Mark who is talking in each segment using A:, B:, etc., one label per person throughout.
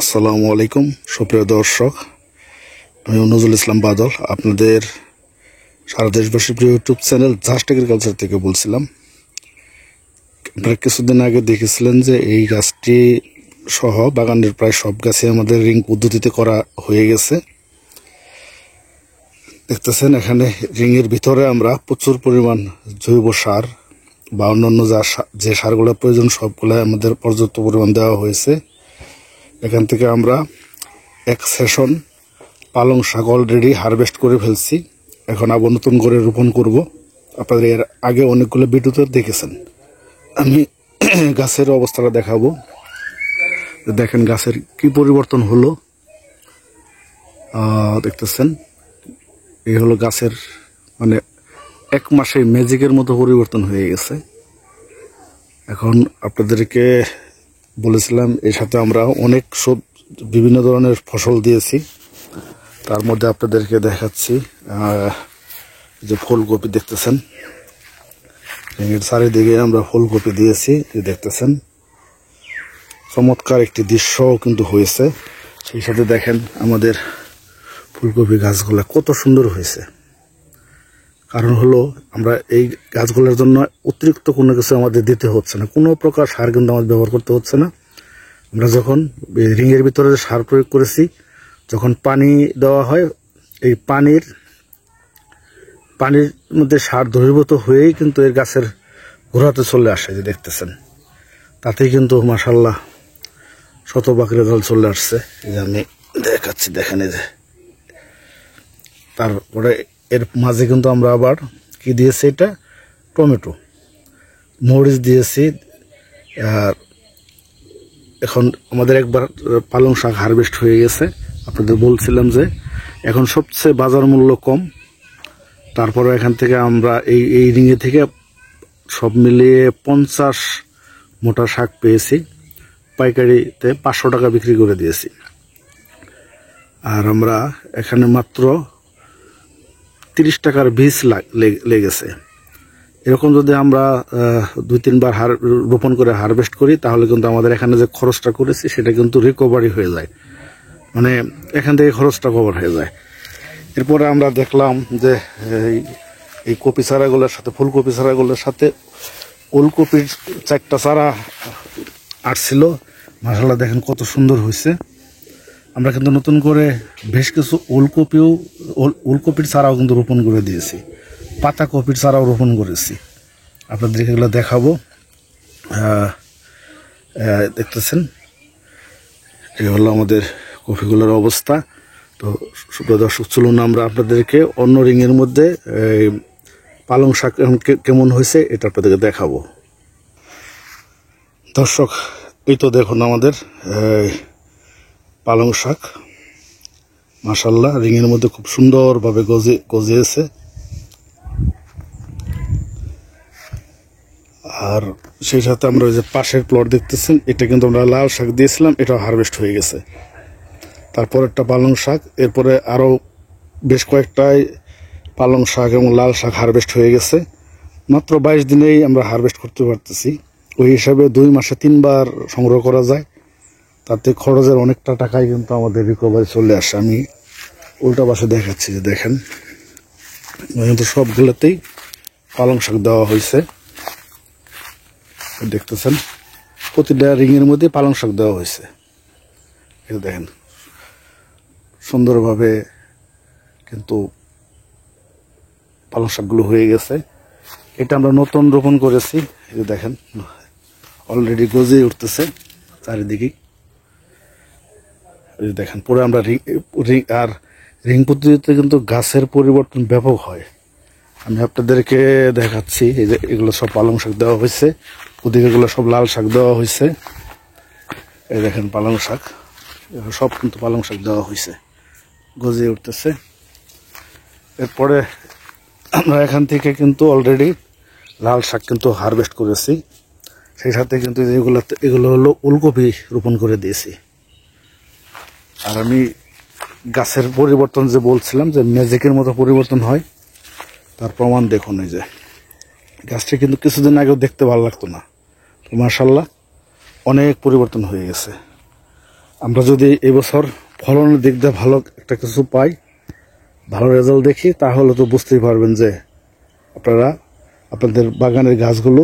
A: আসসালামু আলাইকুম সুপ্রিয় দর্শক, আমি নজরুল ইসলাম বাদল আপনাদের সারা দেশবাসীর প্রিয় ইউটিউব চ্যানেল জাস্ট এগ্রিকালচার থেকে বলছিলাম। আপনারা কিছুদিন আগে দেখেছিলেন যে এই গাছটি সহ বাগানের প্রায় সব গাছই আমাদের রিং পদ্ধতিতে করা হয়ে গেছে। দেখতেছেন এখানে রিংয়ের ভিতরে আমরা প্রচুর পরিমাণ জৈব সার বা অন্যান্য যে সারগুলো প্রয়োজন সবগুলো আমাদের পর্যাপ্ত পরিমাণ দেওয়া হয়েছে। এখান থেকে আমরা এক সেশন পালং শাক অলরেডি হারভেস্ট করে ফেলছি। এখন আবার নতুন করে রোপণ করব। আপনাদের এর আগে অনেকগুলো ভিডিওতে দেখেছেন। আমি গাছের অবস্থাটা দেখাবো। দেখেন গাছের কি পরিবর্তন হলো, দেখতেছেন। এই হলো গাছের মানে এক মাসে ম্যাজিকের মতো পরিবর্তন হয়ে গেছে। এখন আপনাদেরকে বলেছিলাম এর সাথে আমরা অনেক বিভিন্ন ধরনের ফসল দিয়েছি। তার মধ্যে আপনাদেরকে দেখাচ্ছি যে ফুলকপি দেখতেছেন, এর চারিদিকে আমরা ফুলকপি দিয়েছি। দেখতেছেন চমৎকার একটি দৃশ্যও কিন্তু হয়েছে। সেই সাথে দেখেন আমাদের ফুলকপি গাছগুলো কত সুন্দর হয়েছে। কারণ হলো আমরা এই গাছগুলোর জন্য অতিরিক্ত কোনো কিছু আমাদের দিতে হচ্ছে না, কোনো প্রকার সার কিন্তু আমাদের ব্যবহার করতে হচ্ছে না। আমরা যখন রিংয়ের ভিতরে সার প্রয়োগ করেছি, যখন পানি দেওয়া হয়, এই পানির মধ্যে সার দ্রবীভূত হয়েই কিন্তু এর গাছের গোড়াতে চলে আসে। যে দেখতেছেন তাতেই কিন্তু মাশাআল্লাহ শতভাগ রেজাল্ট চলে আসছে। এই যে আমি দেখাচ্ছি, দেখেন এই যে। তারপরে এর মাঝে কিন্তু আমরা আবার কি দিয়েছি, এটা টমেটো মরিচ দিয়েছি। আর এখন আমাদের একবার পালং শাক হারভেস্ট হয়ে গেছে। আপনাদের বলছিলাম যে এখন সবচেয়ে বাজার মূল্য কম। তারপরে এখান থেকে আমরা এই রিঙে থেকে সব মিলিয়ে 50 মোটা শাক পেয়েছি। পাইকারিতে 500 টাকা বিক্রি করে দিয়েছি। আর আমরা এখানে মাত্র 30 টাকার বীজ লেগেছে। এরকম যদি আমরা 2-3 বার রোপণ করে হারভেস্ট করি, তাহলে কিন্তু আমাদের এখানে যে খরচটা করেছি সেটা কিন্তু রিকভারি হয়ে যায়, মানে এখান থেকে খরচটা কভার হয়ে যায়। এরপরে আমরা দেখলাম যে এই কপি চারাগুলোর সাথে, ফুলকপি চারাগুলোর সাথে ওলকপির 4টা চারা আসছিল। মাশাআল্লাহ দেখেন কত সুন্দর হয়েছে। আমরা কিন্তু নতুন করে বেশ কিছু ওলকপির চারাও কিন্তু রোপণ করে দিয়েছি, পাতা কপির চারাও রোপণ করেছি। আপনাদের এগুলো দেখাবো। দেখতেছেন এই হলো আমাদের কপিগুলোর অবস্থা। তো সুপ্রিয় দর্শক, চলুন আমরা আপনাদেরকে অন্য রিংয়ের মধ্যে পালং শাক কেমন হয়েছে এটা আপনাদেরকে দেখাবো। দর্শক, এই তো দেখুন আমাদের পালং শাক মাশাআল্লাহ রিংয়ের মধ্যে খুব সুন্দরভাবে গজিয়েছে। আর সেই সাথে আমরা ওই যে পাশের প্লট দেখতেছেন, এটা কিন্তু আমরা লাল শাক দিয়েছিলাম, এটাও হারভেস্ট হয়ে গেছে। তারপর একটা পালং শাক, এরপরে আরও বেশ কয়েকটাই পালং শাক এবং লাল শাক হারভেস্ট হয়ে গেছে। মাত্র 22 দিনেই আমরা হারভেস্ট করতে পারতেছি। ওই হিসাবে 2 মাসে 3 বার সংগ্রহ করা যায়। তাতে খরচের অনেকটা টাকাই কিন্তু আমাদের রিকভারি চলে আসে। আমি উল্টা পাশে দেখাচ্ছি, যে দেখেন কিন্তু সবগুলোতেই পালং শাক দেওয়া হয়েছে। দেখতেছেন প্রতিটা রিংয়ের মধ্যে পালং শাক দেওয়া হয়েছে। এটা দেখেন সুন্দরভাবে কিন্তু পালং শাকগুলো হয়ে গেছে। এটা আমরা নতুন রোপণ করেছি। এই দেখেন অলরেডি গজিয়ে উঠতেছে চারিদিকে। এই দেখেন পুরো আমরা রিং পদ্ধতিতে কিন্তু গাছের পরিবর্তন ব্যাপক হয়। আমি আপনাদেরকে দেখাচ্ছি, এই যে এগুলো সব পালং শাক দেওয়া হয়েছে, ওদিকে এগুলো সব লাল শাক দেওয়া হয়েছে। এই দেখেন পালং শাক, সব কিন্তু পালং শাক দেওয়া হয়েছে, গজিয়ে উঠতেছে। এরপরে আমরা এখান থেকে কিন্তু অলরেডি লাল শাক কিন্তু হারভেস্ট করেছি। সেই সাথে কিন্তু এগুলো হলো ওলকপি রোপণ করে দিয়েছি। আর আমি গাছের পরিবর্তন যে বলছিলাম যে ম্যাজিকের মতো পরিবর্তন হয়, তার প্রমাণ দেখুন। এই যে গাছটা কিন্তু কিছুদিন আগেও দেখতে ভালো লাগতো না, তো মাশাআল্লাহ অনেক পরিবর্তন হয়ে গেছে। আমরা যদি এবছর ফলনের দিক দিয়ে ভালো একটা কিছু পাই, ভালো রেজাল্ট দেখি, তাহলে তো বুঝতেই পারবেন যে আপনারা আপনাদের বাগানের গাছগুলো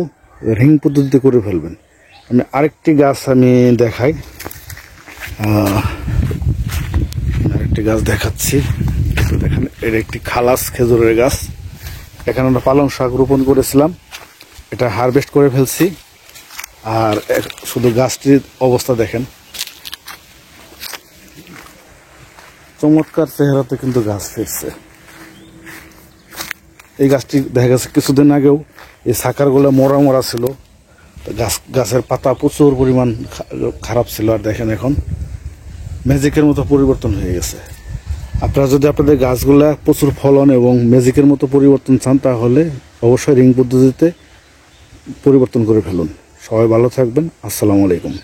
A: রিং পদ্ধতিতে করে ফেলবেন। আমি আরেকটি গাছ দেখাই, আরেকটি গাছ দেখাচ্ছি। দেখেন, এর একটি খালাস খেজুরের গাছ। এখানে আমরা পালং শাক রোপণ করেছিলাম, এটা হারভেস্ট করে ফেলছি। আর শুধু গাছটির অবস্থা দেখেন, চমৎকার চেহারাতে কিন্তু গাছ ফিরছে। এই গাছটি দেখা গেছে কিছুদিন আগেও এই সাকারগুলো মরা মরা ছিল, গাছের পাতা প্রচুর পরিমাণ খারাপ ছিল। আর দেখেন এখন ম্যাজিকের মতো পরিবর্তন হয়ে গেছে। আপনারা যদি আপনাদের গাছগুলা প্রচুর ফলন এবং ম্যাজিকের মতো পরিবর্তন চান, তাহলে অবশ্যই রিং পদ্ধতিতে পরিবর্তন করে ফেলুন। সবাই ভালো থাকবেন। আসসালামু আলাইকুম।